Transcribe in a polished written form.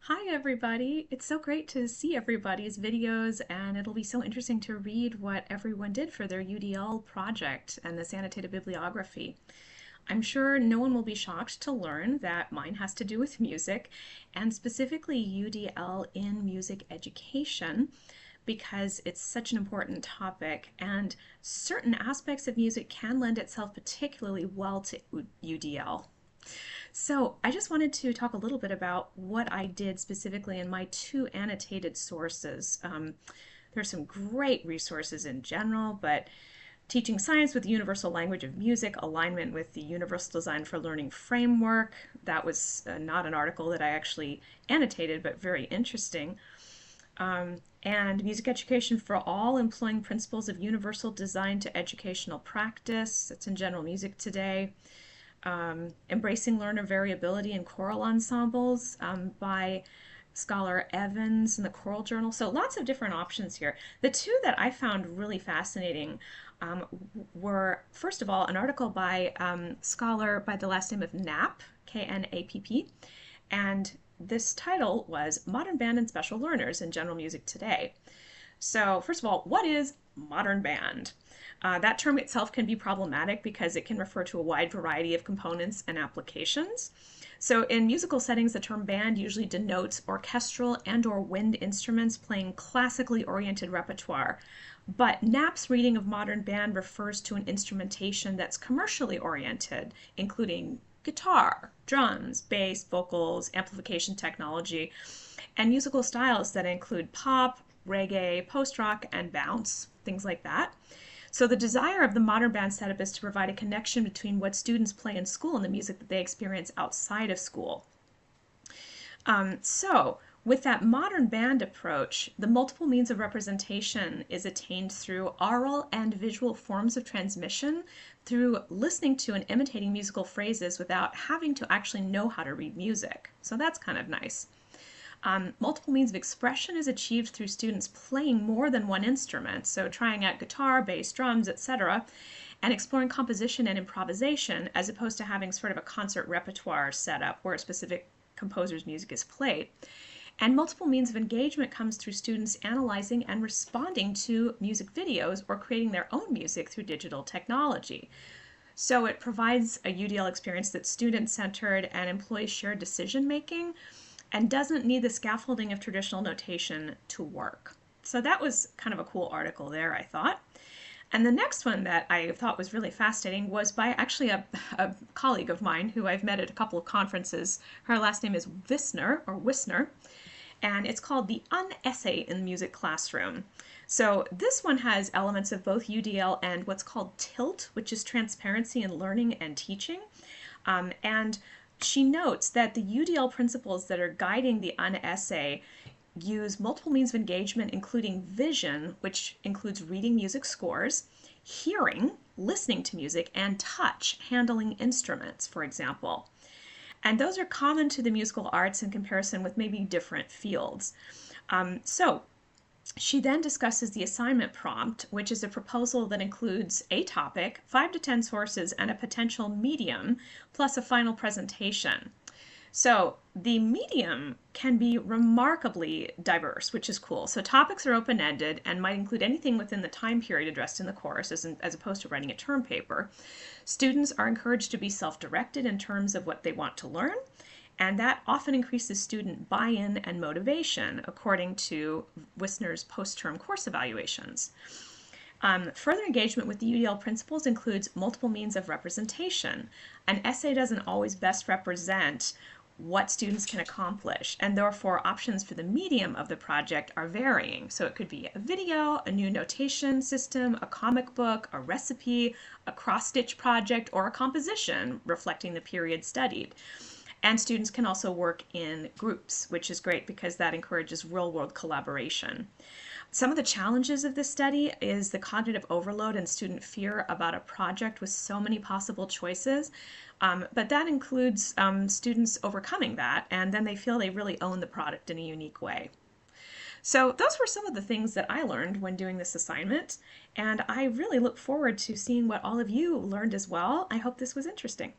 Hi everybody! It's so great to see everybody's videos, and it'll be so interesting to read what everyone did for their UDL project and this annotated bibliography. I'm sure no one will be shocked to learn that mine has to do with music, and specifically UDL in music education, because it's such an important topic, and certain aspects of music can lend itself particularly well to UDL. So I just wanted to talk a little bit about what I did specifically in my two annotated sources. There's some great resources in general, but Teaching Science with the Universal Language of Music, Alignment with the Universal Design for Learning Framework. That was not an article that I actually annotated, but very interesting. And Music Education for All, Employing Principles of Universal Design to Educational Practice. That's in General Music Today. Embracing Learner Variability in Choral Ensembles by Scholar Evans in the Choral Journal. So lots of different options here. The two that I found really fascinating were, first of all, an article by scholar by the last name of Knapp, K-N-A-P-P, and this title was Modern Band and Special Learners in General Music Today. So first of all, what is modern band? That term itself can be problematic because it can refer to a wide variety of components and applications. So in musical settings, the term band usually denotes orchestral and/or wind instruments playing classically oriented repertoire. But Knapp's reading of modern band refers to an instrumentation that's commercially oriented, including guitar, drums, bass, vocals, amplification technology, and musical styles that include pop, reggae, post-rock, and bounce, things like that. So the desire of the modern band setup is to provide a connection between what students play in school and the music that they experience outside of school. So with that modern band approach, the multiple means of representation is attained through oral and visual forms of transmission, through listening to and imitating musical phrases without having to actually know how to read music. So that's kind of nice. Multiple means of expression is achieved through students playing more than one instrument, so trying out guitar, bass, drums, etc., and exploring composition and improvisation, as opposed to having sort of a concert repertoire set up where a specific composer's music is played. And multiple means of engagement comes through students analyzing and responding to music videos or creating their own music through digital technology. So it provides a UDL experience that's student-centered and employs shared decision-making, and doesn't need the scaffolding of traditional notation to work. So that was kind of a cool article there, I thought. And the next one that I thought was really fascinating was by actually a colleague of mine who I've met at a couple of conferences. Her last name is Wissner, and it's called The Unessay in the Music Classroom. So this one has elements of both UDL and what's called TILT, which is Transparency in Learning and Teaching. And she notes that the UDL principles that are guiding the unessay use multiple means of engagement, including vision, which includes reading music scores, hearing, listening to music, and touch, handling instruments, for example. And those are common to the musical arts in comparison with maybe different fields. She then discusses the assignment prompt, which is a proposal that includes a topic, 5 to 10 sources, and a potential medium, plus a final presentation. So the medium can be remarkably diverse, which is cool. So topics are open-ended and might include anything within the time period addressed in the course, as opposed to writing a term paper. Students are encouraged to be self-directed in terms of what they want to learn, and that often increases student buy-in and motivation, according to Wissner's post-term course evaluations. Further engagement with the UDL principles includes multiple means of representation. An essay doesn't always best represent what students can accomplish, and therefore options for the medium of the project are varying. So it could be a video, a new notation system, a comic book, a recipe, a cross-stitch project, or a composition reflecting the period studied. And students can also work in groups, which is great because that encourages real-world collaboration. Some of the challenges of this study is the cognitive overload and student fear about a project with so many possible choices, but that includes students overcoming that, and then they feel they really own the product in a unique way. So those were some of the things that I learned when doing this assignment, and I really look forward to seeing what all of you learned as well. I hope this was interesting.